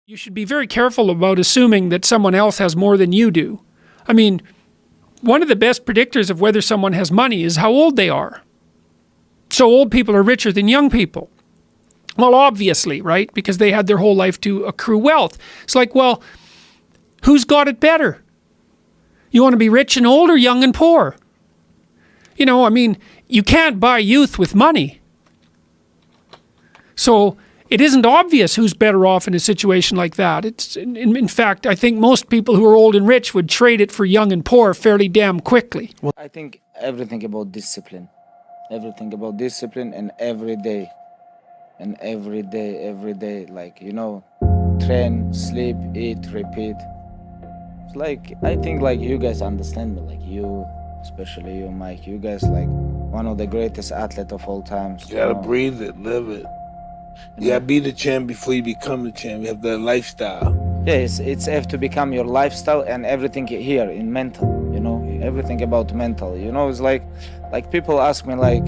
You should be very careful about assuming that someone else has more than you do. I mean, one of the best predictors of whether someone has money is how old they are. So old people are richer than young people. Well, obviously, right? Because they had their whole life to accrue wealth. It's like, well, who's got it better? You want to be rich and old or young and poor? You know, I mean, you can't buy youth with money. So it isn't obvious who's better off in a situation like that. It's in fact, I think most people who are old and rich would trade it for young and poor fairly damn quickly. Well, I think everything about discipline. Everything about discipline and every day. And every day, like, you know, train, sleep, eat, repeat. It's like, I think like you guys understand me, like you, especially you, Mike, you guys like one of the greatest athletes of all times. You gotta breathe it, live it. You gotta be the champ before you become the champ. You have that lifestyle. Yeah, it's have to become your lifestyle and everything here in mental, you know, everything about mental. You know, it's like people ask me like,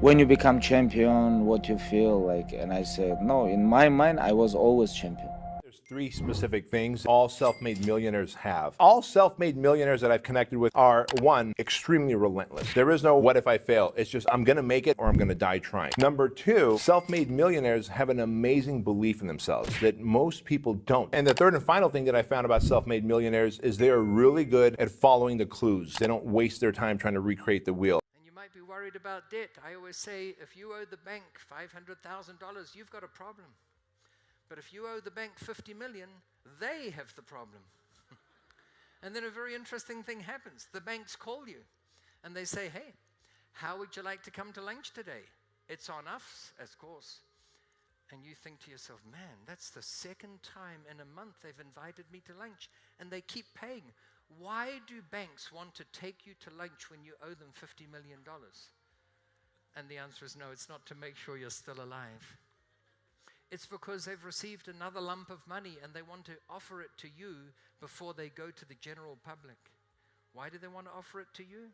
when you become champion, what you feel like, and I said, no, in my mind, I was always champion. There's three specific things all self-made millionaires have. All self-made millionaires that I've connected with are, one, extremely relentless. There is no what if I fail. It's just I'm gonna make it or I'm gonna die trying. Number two, self-made millionaires have an amazing belief in themselves that most people don't. And the third and final thing that I found about self-made millionaires is they are really good at following the clues. They don't waste their time trying to recreate the wheel. Might be worried about debt. I always say, if you owe the bank $500,000, you've got a problem. But if you owe the bank 50 million, they have the problem. And then a very interesting thing happens. The banks call you and they say, hey, how would you like to come to lunch today? It's on us, of course. And you think to yourself, man, that's the second time in a month they've invited me to lunch and they keep paying. Why do banks want to take you to lunch when you owe them $50 million? And the answer is no, it's not to make sure you're still alive. It's because they've received another lump of money and they want to offer it to you before they go to the general public. Why do they want to offer it to you?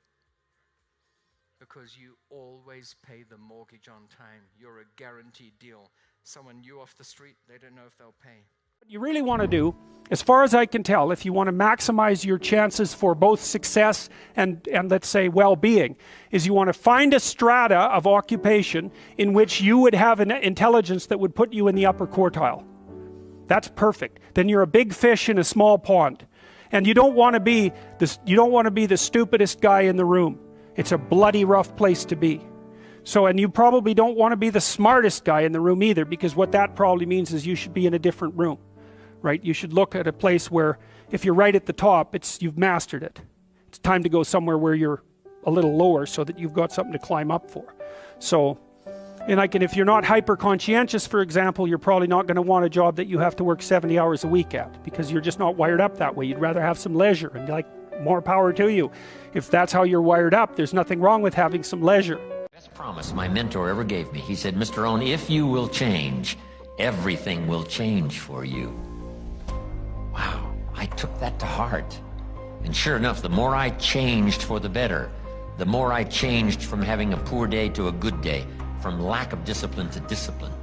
Because you always pay the mortgage on time. You're a guaranteed deal. Someone new off the street, they don't know if they'll pay. What you really want to do, as far as I can tell, if you want to maximize your chances for both success and let's say well-being, is you want to find a strata of occupation in which you would have an intelligence that would put you in the upper quartile. That's perfect. Then you're a big fish in a small pond. And you don't want to be the stupidest guy in the room. It's a bloody rough place to be. So, and you probably don't want to be the smartest guy in the room either, because what that probably means is you should be in a different room. Right? You should look at a place where if you're right at the top, you've mastered it. It's time to go somewhere where you're a little lower so that you've got something to climb up for. So, and if you're not hyper conscientious, for example, you're probably not going to want a job that you have to work 70 hours a week at, because you're just not wired up that way. You'd rather have some leisure, and like, more power to you. If that's how you're wired up, there's nothing wrong with having some leisure. Best promise my mentor ever gave me. He said, Mr. Owen, if you will change, everything will change for you. Wow, I took that to heart. And sure enough, the more I changed for the better, the more I changed from having a poor day to a good day, from lack of discipline to discipline.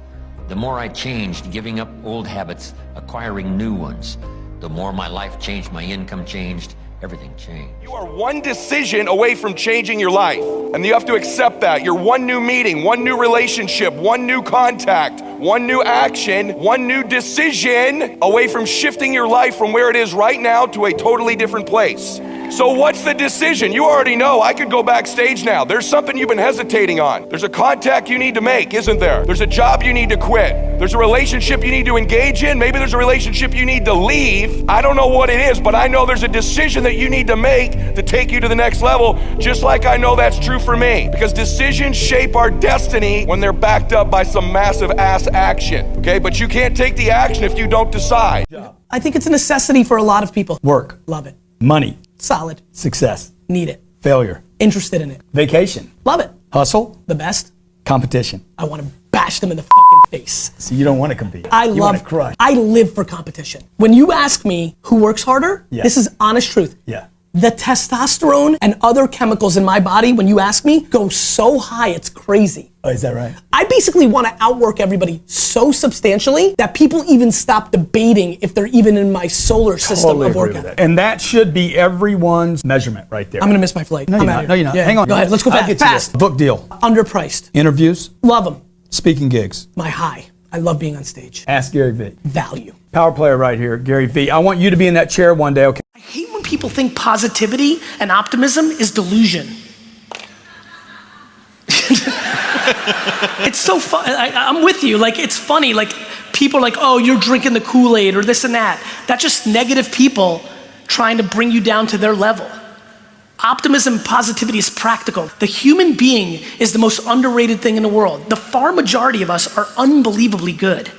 The more I changed, giving up old habits, acquiring new ones, the more my life changed, my income changed, everything changed. You are one decision away from changing your life, and you have to accept that. You're one new meeting, one new relationship, one new contact, one new action, one new decision away from shifting your life from where it is right now to a totally different place. So what's the decision? You already know. I could go backstage now. There's something you've been hesitating on. There's a contact you need to make, isn't there? There's a job you need to quit. There's a relationship you need to engage in. Maybe there's a relationship you need to leave. I don't know what it is, but I know there's a decision that you need to make to take you to the next level, just like I know that's true for me. Because decisions shape our destiny when they're backed up by some massive ass action, okay? But you can't take the action if you don't decide. I think it's a necessity for a lot of people. Work. Love it. Money. Solid. Success. Need it. Failure. Interested in it. Vacation. Love it. Hustle. The best. Competition. I want to bash them in the fucking face. So you don't want to compete. I live for competition. When you ask me who works harder, Yeah. this is honest truth. Yeah. The testosterone and other chemicals in my body, when you ask me, go so high, it's crazy. Oh, is that right? I basically want to outwork everybody so substantially that people even stop debating if they're even in my solar system Totally of agree with workout. that. And that should be everyone's measurement right there. I'm gonna miss my flight. No, I'm you're outta not. here. No, you're not. Yeah. Hang on. Go ahead, let's go I'll fast. get you Fast. there. Book deal. Underpriced. Interviews. Love them. Speaking gigs. My high. I love being on stage. Ask Gary Vee. Value. Power player right here, Gary Vee. I want you to be in that chair one day, okay? I hate when people think positivity and optimism is delusion. It's so fun. I'm with you. Like, it's funny. Like, people are like, oh, you're drinking the Kool-Aid or this and that. That's just negative people trying to bring you down to their level. Optimism and positivity is practical. The human being is the most underrated thing in the world. The far majority of us are unbelievably good.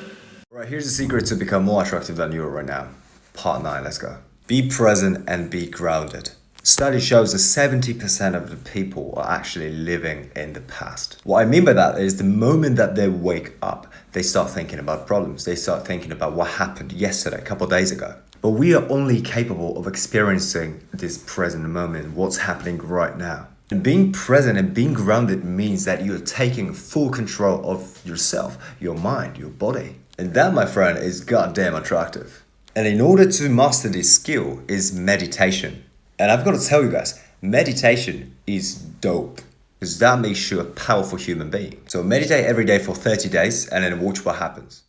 Right, here's the secret to become more attractive than you are right now. Part 9, let's go. Be present and be grounded. Study shows that 70% of the people are actually living in the past. What I mean by that is the moment that they wake up, they start thinking about problems. They start thinking about what happened yesterday, a couple of days ago. But we are only capable of experiencing this present moment, what's happening right now. And being present and being grounded means that you're taking full control of yourself, your mind, your body. And that, my friend, is goddamn attractive. And in order to master this skill is meditation. And I've got to tell you guys, meditation is dope. Because that makes you a powerful human being. So meditate every day for 30 days and then watch what happens.